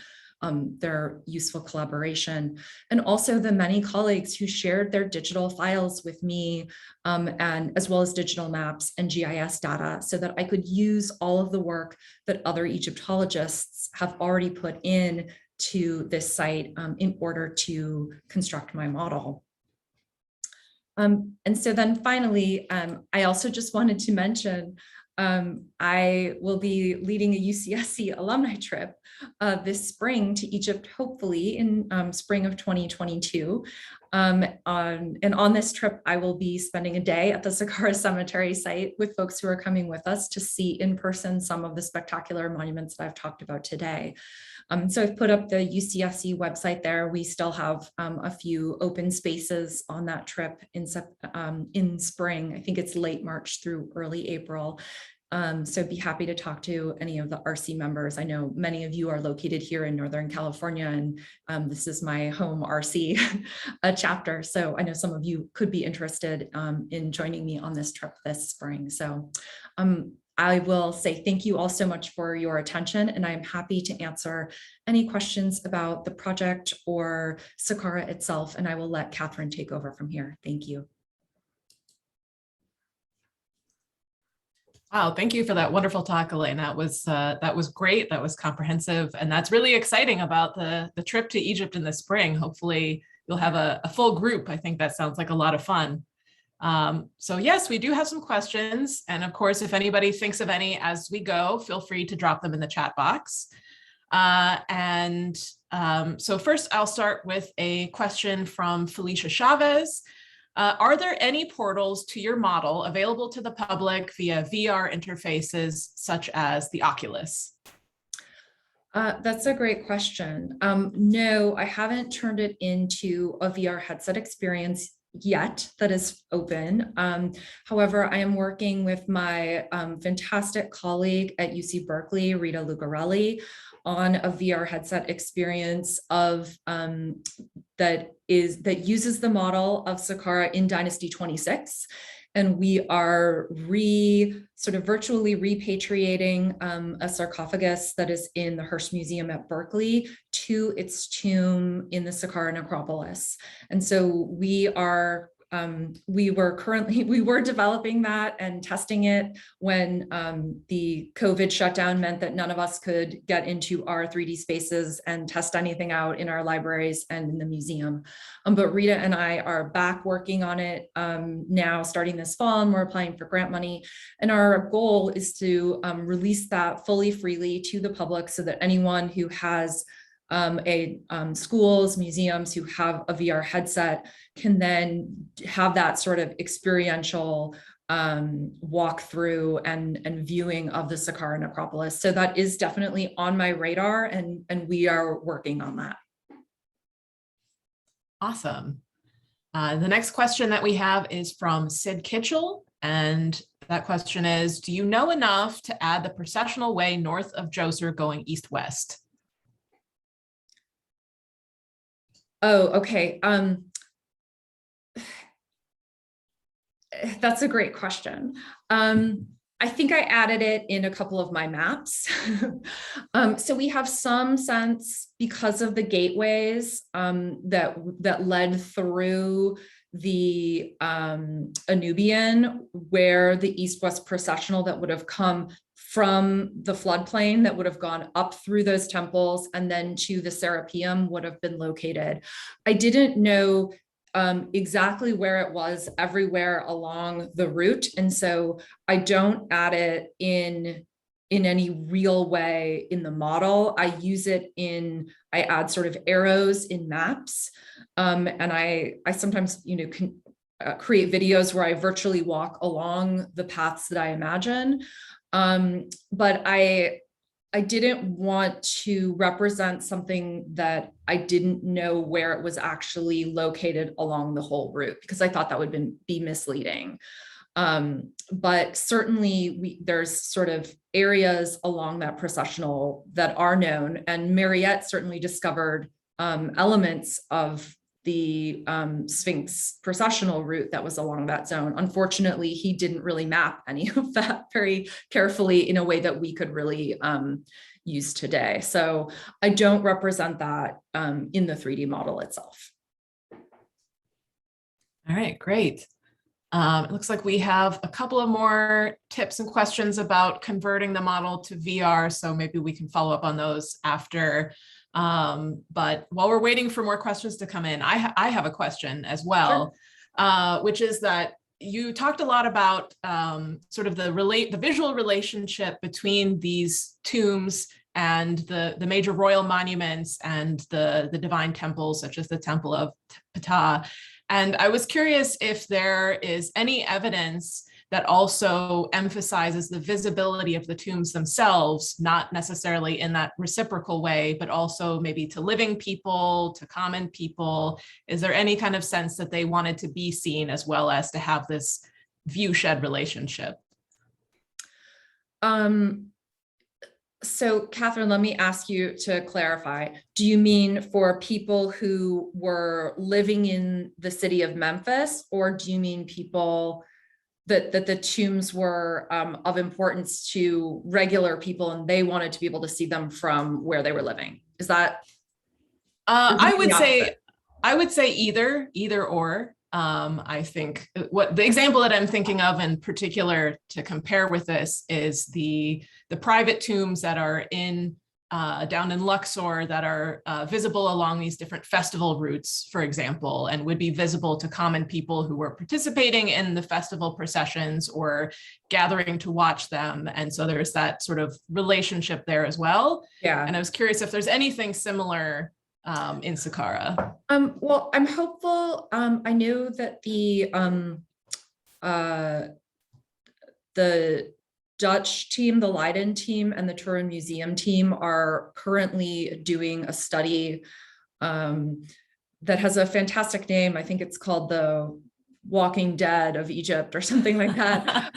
Speaker 1: their useful collaboration, and also the many colleagues who shared their digital files with me, and as well as digital maps and GIS data, so that I could use all of the work that other Egyptologists have already put in to this site in order to construct my model. And so then finally, I also just wanted to mention I will be leading a UCSC alumni trip this spring to Egypt, hopefully in spring of 2022. And on this trip, I will be spending a day at the Saqqara Cemetery site with folks who are coming with us to see in person some of the spectacular monuments that I've talked about today. So I've put up the UCSC website there. We still have a few open spaces on that trip in spring. I think it's late March through early April. So I'd be happy to talk to any of the RC members. I know many of you are located here in Northern California, and this is my home RC chapter. So I know some of you could be interested in joining me on this trip this spring. So I will say thank you all so much for your attention, and I'm happy to answer any questions about the project or Saqqara itself, and I will let Catherine take over from here. Thank you.
Speaker 2: Wow, thank you for that wonderful talk, Elaine. That was great. That was comprehensive, and that's really exciting about the trip to Egypt in the spring. Hopefully, you'll have a full group. I think that sounds like a lot of fun. So yes, we do have some questions, and of course, if anybody thinks of any as we go, feel free to drop them in the chat box. So first, I'll start with a question from Felicia Chavez. Are there any portals to your model available to the public via VR interfaces such as the Oculus?
Speaker 1: That's a great question. No, I haven't turned it into a VR headset experience yet that is open. However, I am working with my fantastic colleague at UC Berkeley, Rita Lucarelli, on a VR headset experience of that uses the model of Saqqara in Dynasty 26. And we are sort of virtually repatriating a sarcophagus that is in the Hearst Museum at Berkeley to its tomb in the Saqqara necropolis. And so we were developing that and testing it when the COVID shutdown meant that none of us could get into our 3D spaces and test anything out in our libraries and in the museum. But Rita and I are back working on it now, starting this fall, and we're applying for grant money. And our goal is to release that fully freely to the public so that anyone who has schools, museums who have a VR headset can then have that sort of experiential walkthrough and viewing of the Saqqara necropolis. So that is definitely on my radar, and we are working on that.
Speaker 2: Awesome. The next question that we have is from Sid Kitchell, and that question is, do you know enough to add the processional way north of Djoser going east-west?
Speaker 1: Oh, okay. That's a great question. I think I added it in a couple of my maps. So we have some sense, because of the gateways that led through the Anubian, where the east-west processional that would have come from the floodplain that would have gone up through those temples and then to the Serapeum would have been located. I didn't know exactly where it was everywhere along the route. And so I don't add it in any real way in the model. I use it I add sort of arrows in maps. And I sometimes, create videos where I virtually walk along the paths that I imagine. But I didn't want to represent something that I didn't know where it was actually located along the whole route, because I thought that would be misleading. But certainly there's sort of areas along that processional that are known, and Mariette certainly discovered elements of the Sphinx processional route that was along that zone. Unfortunately, he didn't really map any of that very carefully in a way that we could really use today. So I don't represent that in the 3D model itself.
Speaker 2: All right, great. It looks like we have a couple of more tips and questions about converting the model to VR, so maybe we can follow up on those after. But while we're waiting for more questions to come in, I have a question as well, sure. Which is that you talked a lot about sort of the visual relationship between these tombs and the major royal monuments and the divine temples, such as the Temple of Ptah. And I was curious if there is any evidence that also emphasizes the visibility of the tombs themselves, not necessarily in that reciprocal way, but also maybe to living people, to common people. Is there any kind of sense that they wanted to be seen as well as to have this viewshed relationship?
Speaker 1: So Catherine, let me ask you to clarify. Do you mean for people who were living in the city of Memphis, or do you mean people that the tombs were of importance to regular people and they wanted to be able to see them from where they were living? Is that?
Speaker 2: I would say either or. I think what the example that I'm thinking of in particular to compare with this is the private tombs that are in down in Luxor that are visible along these different festival routes, for example, and would be visible to common people who were participating in the festival processions or gathering to watch them. And so there's that sort of relationship there as well.
Speaker 1: Yeah.
Speaker 2: And I was curious if there's anything similar in Saqqara.
Speaker 1: Well, I'm hopeful. I know that the Dutch team, the Leiden team, and the Turin Museum team are currently doing a study that has a fantastic name. I think it's called the Walking Dead of Egypt or something like that.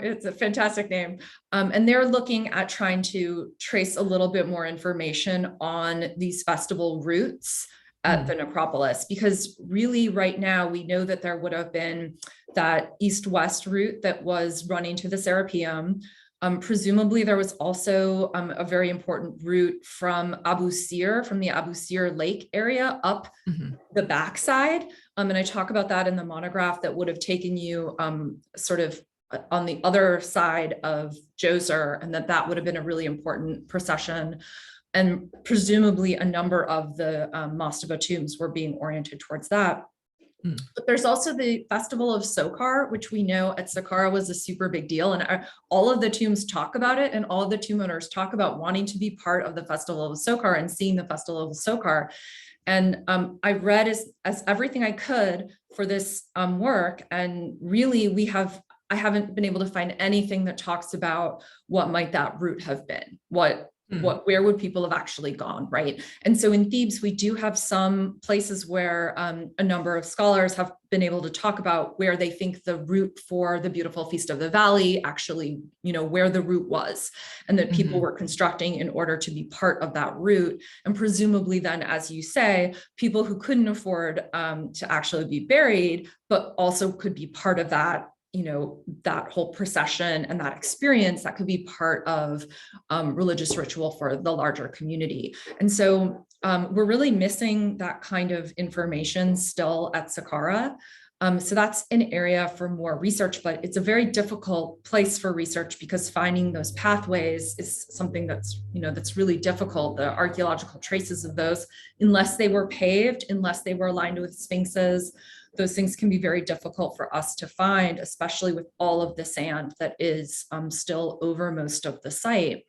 Speaker 1: It's a fantastic name. And they're looking at trying to trace a little bit more information on these festival routes at the necropolis, because really right now we know that there would have been that east-west route that was running to the Serapeum. Presumably there was also a very important route from Abu Sir, from the Abu Sir Lake area up the backside. And I talk about that in the monograph that would have taken you sort of on the other side of Djoser, and that would have been a really important procession. And presumably a number of the mastaba tombs were being oriented towards that. But there's also the Festival of Saqqara, which we know at Saqqara was a super big deal. And all of the tombs talk about it, and all of the tomb owners talk about wanting to be part of the Festival of Saqqara and seeing the Festival of Saqqara. And I read as everything I could for this work. And really I haven't been able to find anything that talks about what might that route have been, where would people have actually gone, right? And so in Thebes, we do have some places where a number of scholars have been able to talk about where they think the route for the beautiful Feast of the Valley actually, where the route was, and that people were constructing in order to be part of that route. And presumably then, as you say, people who couldn't afford to actually be buried, but also could be part of that, that whole procession and that experience that could be part of religious ritual for the larger community. And so we're really missing that kind of information still at Saqqara. So that's an area for more research, but it's a very difficult place for research because finding those pathways is something that's, that's really difficult. The archaeological traces of those, unless they were paved, unless they were aligned with sphinxes, those things can be very difficult for us to find, especially with all of the sand that is still over most of the site.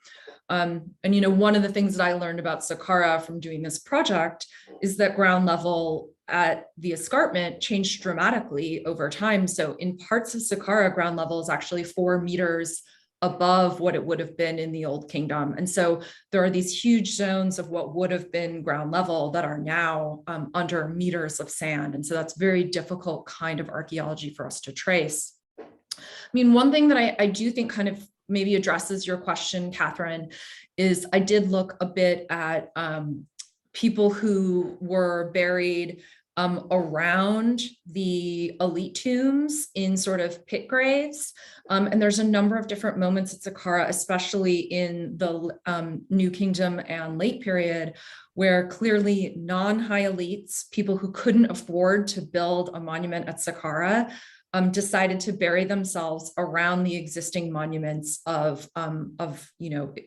Speaker 1: And one of the things that I learned about Saqqara from doing this project is that ground level at the escarpment changed dramatically over time. So in parts of Saqqara, ground level is actually 4 meters above what it would have been in the Old Kingdom. And so there are these huge zones of what would have been ground level that are now under meters of sand. And so that's very difficult kind of archaeology for us to trace. I mean, one thing that I do think kind of maybe addresses your question, Catherine, is I did look a bit at people who were buried around the elite tombs in sort of pit graves. And there's a number of different moments at Saqqara, especially in the New Kingdom and late period, where clearly non-high elites, people who couldn't afford to build a monument at Saqqara, decided to bury themselves around the existing monuments of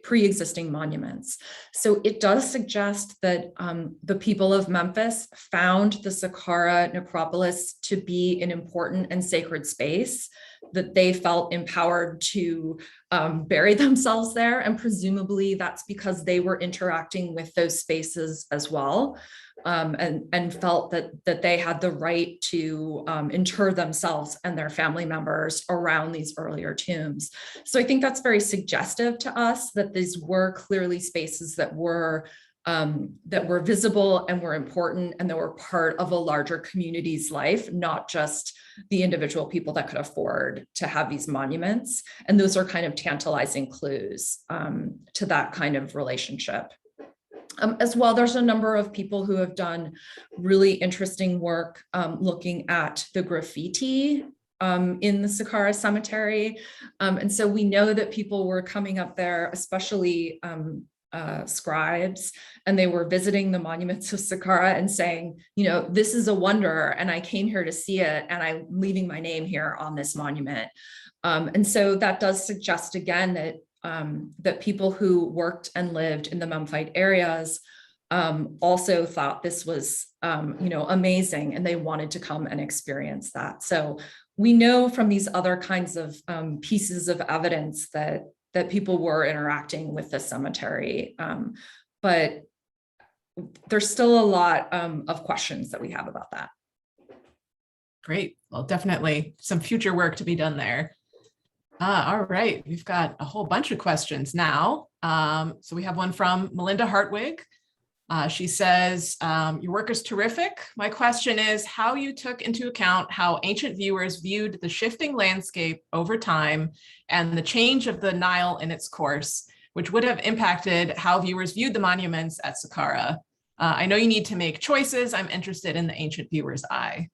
Speaker 1: pre-existing monuments. So it does suggest that the people of Memphis found the Saqqara necropolis to be an important and sacred space, that they felt empowered to bury themselves there. And presumably that's because they were interacting with those spaces as well. And felt that they had the right to inter themselves and their family members around these earlier tombs. So I think that's very suggestive to us that these were clearly spaces that were visible and were important, and that were part of a larger community's life, not just the individual people that could afford to have these monuments. And those are kind of tantalizing clues to that kind of relationship. As well, there's a number of people who have done really interesting work looking at the graffiti in the Saqqara cemetery. And so we know that people were coming up there, especially scribes, and they were visiting the monuments of Saqqara and saying, this is a wonder, and I came here to see it, and I'm leaving my name here on this monument. And so that does suggest again that people who worked and lived in the Memphite areas also thought this was, amazing, and they wanted to come and experience that. So we know from these other kinds of pieces of evidence that people were interacting with the cemetery, but there's still a lot of questions that we have about that.
Speaker 2: Great. Well, definitely some future work to be done there. All right, we've got a whole bunch of questions now. So we have one from Melinda Hartwig. She says, your work is terrific. My question is how you took into account how ancient viewers viewed the shifting landscape over time and the change of the Nile in its course, which would have impacted how viewers viewed the monuments at Saqqara. I know you need to make choices. I'm interested in the ancient viewer's eye.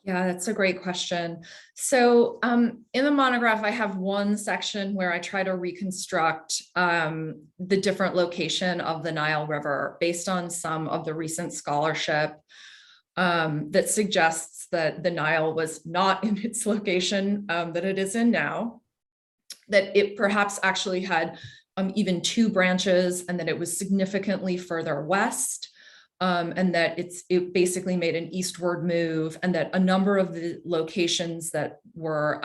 Speaker 1: Yeah, that's a great question. So in the monograph, I have one section where I try to reconstruct the different location of the Nile River based on some of the recent scholarship that suggests that the Nile was not in its location that it is in now, that it perhaps actually had even 2 branches, and that it was significantly further west. And that it basically made an eastward move, and that a number of the locations that were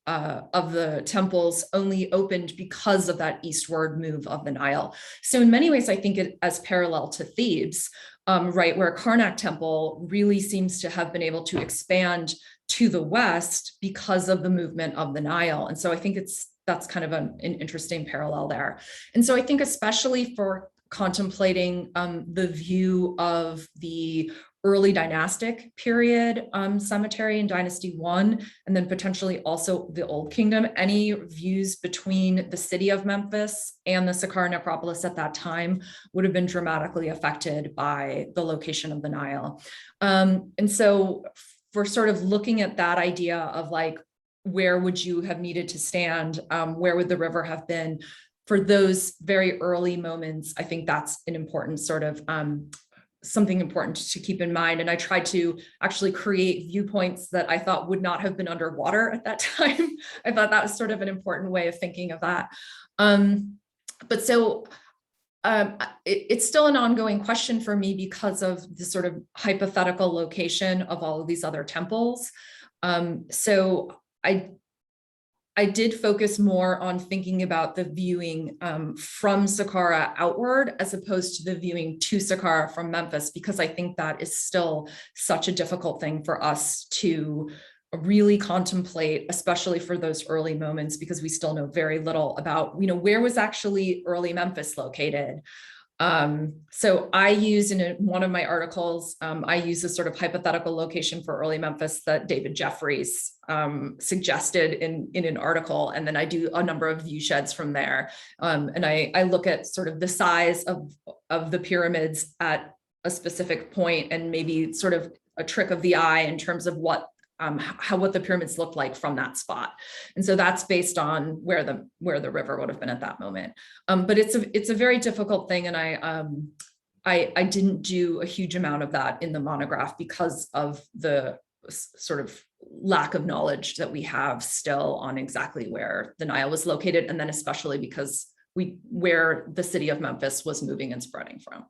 Speaker 1: of the temples only opened because of that eastward move of the Nile. So in many ways, I think it as parallel to Thebes, right, where Karnak Temple really seems to have been able to expand to the west because of the movement of the Nile. And so I think that's kind of an interesting parallel there. And so I think especially for contemplating the view of the early dynastic period cemetery in Dynasty 1, and then potentially also the Old Kingdom, any views between the city of Memphis and the Saqqara necropolis at that time would have been dramatically affected by the location of the Nile. And so for sort of looking at that idea of like, where would you have needed to stand? Where would the river have been? For those very early moments, I think that's an important sort of something important to keep in mind. And I tried to actually create viewpoints that I thought would not have been underwater at that time. I thought that was sort of an important way of thinking of that. But so it's still an ongoing question for me because of the sort of hypothetical location of all of these other temples. So I I did focus more on thinking about the viewing from Saqqara outward as opposed to the viewing to Saqqara from Memphis, because I think that is still such a difficult thing for us to really contemplate, especially for those early moments, because we still know very little about, where was actually early Memphis located. So I use in one of my articles, I use a sort of hypothetical location for early Memphis that David Jeffries suggested in an article. And then I do a number of view sheds from there. And I look at sort of the size of the pyramids at a specific point, and maybe sort of a trick of the eye in terms of what the pyramids looked like from that spot. And so that's based on where the river would have been at that moment. But it's a very difficult thing. And I didn't do a huge amount of that in the monograph because of the sort of lack of knowledge that we have still on exactly where the Nile was located. And then especially because where the city of Memphis was moving and spreading from.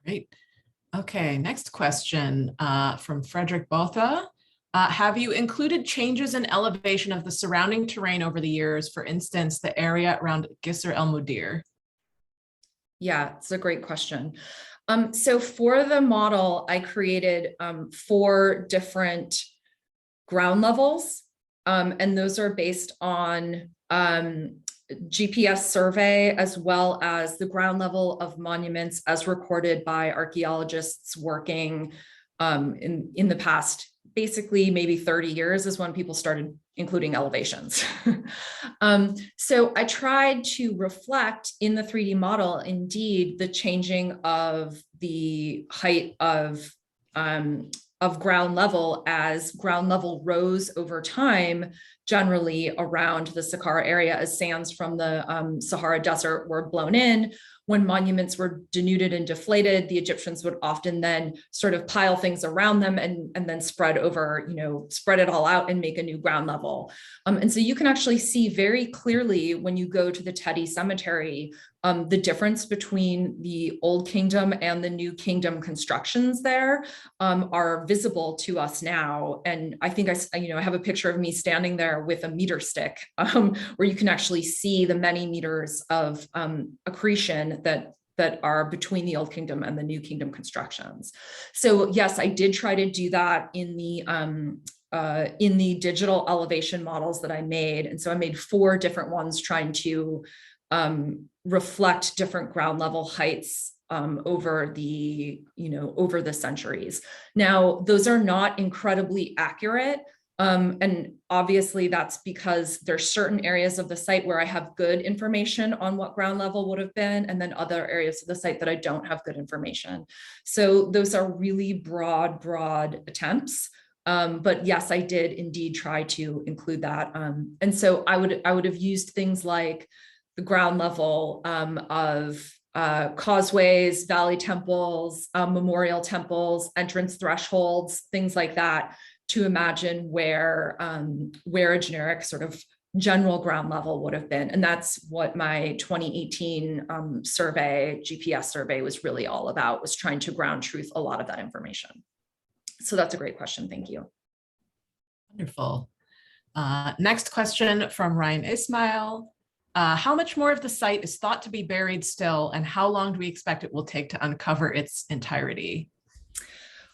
Speaker 2: Great. Okay, next question from Frederick Botha. Have you included changes in elevation of the surrounding terrain over the years, for instance, the area around Gisr el Mudir?
Speaker 1: Yeah, it's a great question. So for the model, I created 4 different ground levels, and those are based on GPS survey, as well as the ground level of monuments as recorded by archaeologists working in the past, basically maybe 30 years is when people started including elevations. So I tried to reflect in the 3D model, indeed, the changing of the height of ground level as ground level rose over time, generally around the Saqqara area as sands from the Sahara Desert were blown in. When monuments were denuded and deflated, the Egyptians would often then sort of pile things around them and then spread it all out and make a new ground level. And so you can actually see very clearly when you go to the Teti Cemetery, the difference between the Old Kingdom and the New Kingdom constructions there are visible to us now. And I think I have a picture of me standing there with a meter stick where you can actually see the many meters of accretion that are between the Old Kingdom and the New Kingdom constructions. So yes, I did try to do that in the digital elevation models that I made. And so I made 4 different ones trying to reflect different ground level heights over the centuries. Now, those are not incredibly accurate. And obviously that's because there's certain areas of the site where I have good information on what ground level would have been, and then other areas of the site that I don't have good information. So those are really broad attempts. But yes, I did indeed try to include that. And so I would have used things like the ground level of causeways, valley temples, memorial temples, entrance thresholds, things like that, to imagine where a generic sort of general ground level would have been. And that's what my 2018 GPS survey was really all about, was trying to ground truth a lot of that information. So that's a great question. Thank you.
Speaker 2: Wonderful. Next question from Ryan Ismail. How much more of the site is thought to be buried still, and how long do we expect it will take to uncover its entirety?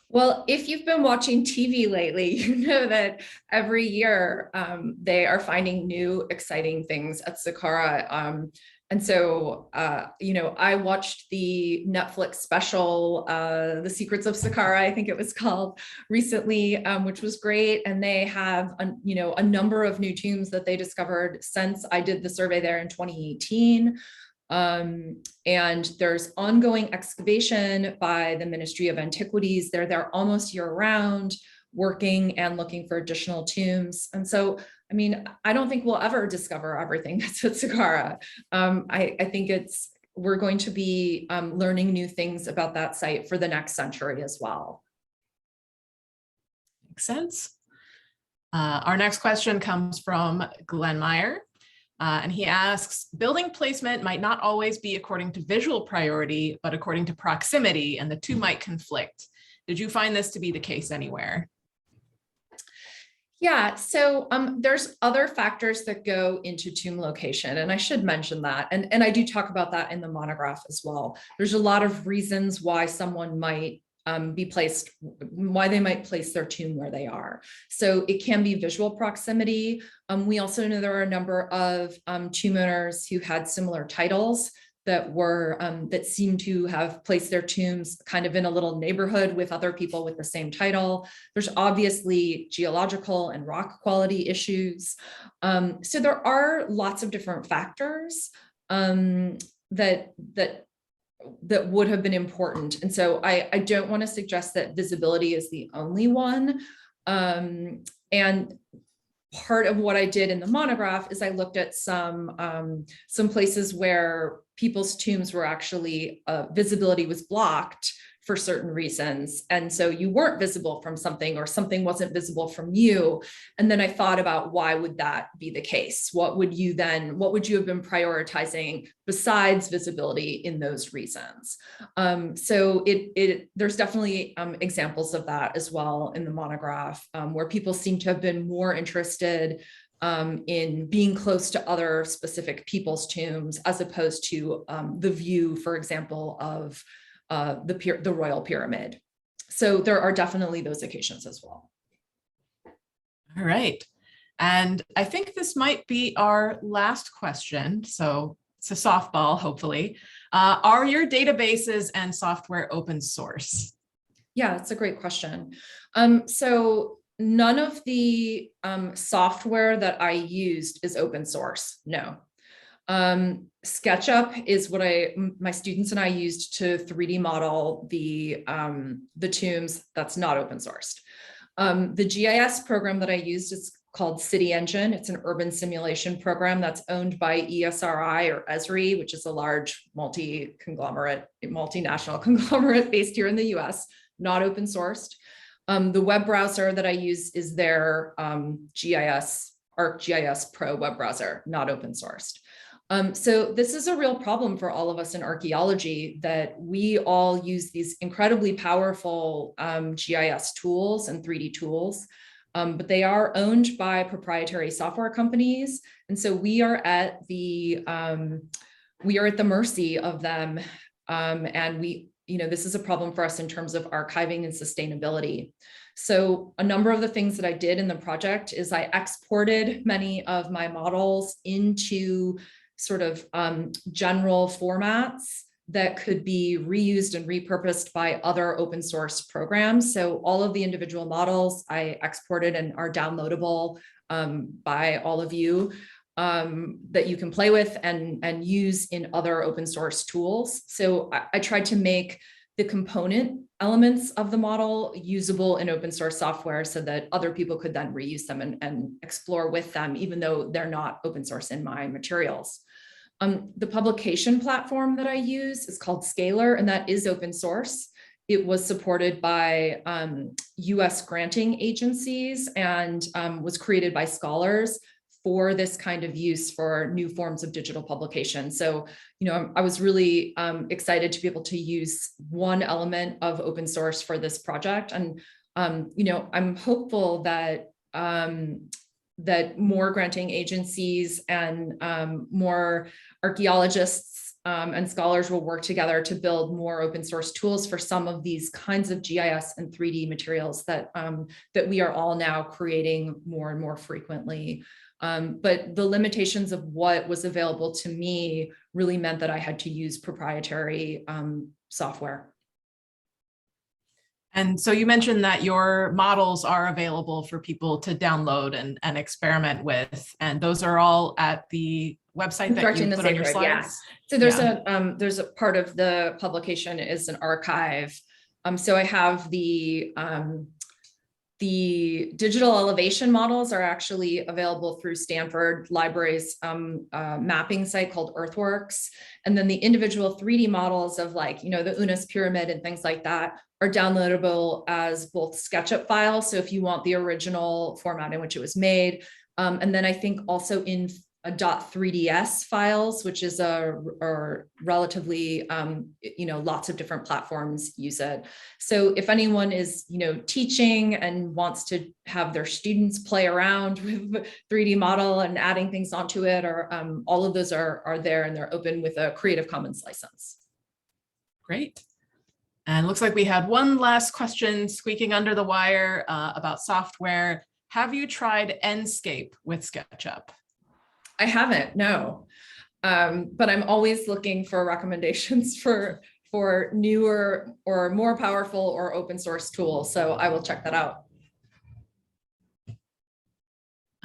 Speaker 1: Well, if you've been watching TV lately, you know that every year they are finding new exciting things at Saqqara. And so, I watched the Netflix special, The Secrets of Saqqara, I think it was called, recently, which was great. And they have, a number of new tombs that they discovered since I did the survey there in 2018. And there's ongoing excavation by the Ministry of Antiquities. They're there almost year round, working and looking for additional tombs. And so, I don't think we'll ever discover everything that's at Saqqara. I think we're going to be learning new things about that site for the next century as well.
Speaker 2: Makes sense. Our next question comes from Glenn Meyer. And he asks, building placement might not always be according to visual priority, but according to proximity, and the two might conflict. Did you find this to be the case anywhere?
Speaker 1: Yeah, so there's other factors that go into tomb location, and I should mention that. And I do talk about that in the monograph as well. There's a lot of reasons why someone might be placed, why they might place their tomb where they are. So it can be visual proximity. We also know there are a number of tomb owners who had similar titles that were that seem to have placed their tombs kind of in a little neighborhood with other people with the same title. There's obviously geological and rock quality issues. So there are lots of different factors that would have been important. And so I don't want to suggest that visibility is the only one. And part of what I did in the monograph is I looked at some places where people's tombs were actually, visibility was blocked for certain reasons. And so you weren't visible from something, or something wasn't visible from you. And then I thought about, why would that be the case? What would you have been prioritizing besides visibility in those reasons? So there's definitely examples of that as well in the monograph, where people seem to have been more interested in being close to other specific people's tombs, as opposed to the view, for example, of the Royal Pyramid. So there are definitely those occasions as well.
Speaker 2: All right. And I think this might be our last question. So it's a softball, hopefully. Are your databases and software open source? Yeah,
Speaker 1: that's a great question. So none of the software that I used is open source, no. SketchUp is what my students and I used to 3D model the tombs. That's not open sourced. The GIS program that I used is called City Engine. It's an urban simulation program that's owned by ESRI or Esri, which is a large multinational conglomerate based here in the US, not open sourced. The web browser that I use is their ArcGIS Pro web browser, not open sourced. So this is a real problem for all of us in archaeology, that we all use these incredibly powerful GIS tools and 3D tools, but they are owned by proprietary software companies. And so we are at the mercy of them. And this is a problem for us in terms of archiving and sustainability. So a number of the things that I did in the project is I exported many of my models into sort of general formats that could be reused and repurposed by other open source programs. So all of the individual models I exported and are downloadable by all of you, that you can play with and use in other open source tools. So I tried to make the component elements of the model usable in open source software so that other people could then reuse them and explore with them, even though they're not open source in my materials. The publication platform that I use is called Scalar, and that is open source. It was supported by US granting agencies and was created by scholars for this kind of use for new forms of digital publication. So, I was really excited to be able to use one element of open source for this project. And, I'm hopeful that that more granting agencies and more archaeologists and scholars will work together to build more open source tools for some of these kinds of GIS and 3D materials that we are all now creating more and more frequently. But the limitations of what was available to me really meant that I had to use proprietary software.
Speaker 2: And so you mentioned that your models are available for people to download and experiment with, and those are all at the website that you put on your slides?
Speaker 1: Yeah. So there's a part of the publication is an archive. So I have the digital elevation models are actually available through Stanford Library's mapping site called Earthworks. And then the individual 3D models of the Unas Pyramid and things like that are downloadable as both SketchUp files. So if you want the original format in which it was made, and then I think also in .3ds files, which is or relatively, lots of different platforms use it. So if anyone is, teaching and wants to have their students play around with 3D model and adding things onto it, or all of those are there, and they're open with a Creative Commons license.
Speaker 2: Great. And looks like we had one last question squeaking under the wire about software. Have you tried Enscape with SketchUp? I haven't, no. But I'm always looking for recommendations for newer or more powerful or open source tools. So I will check that out.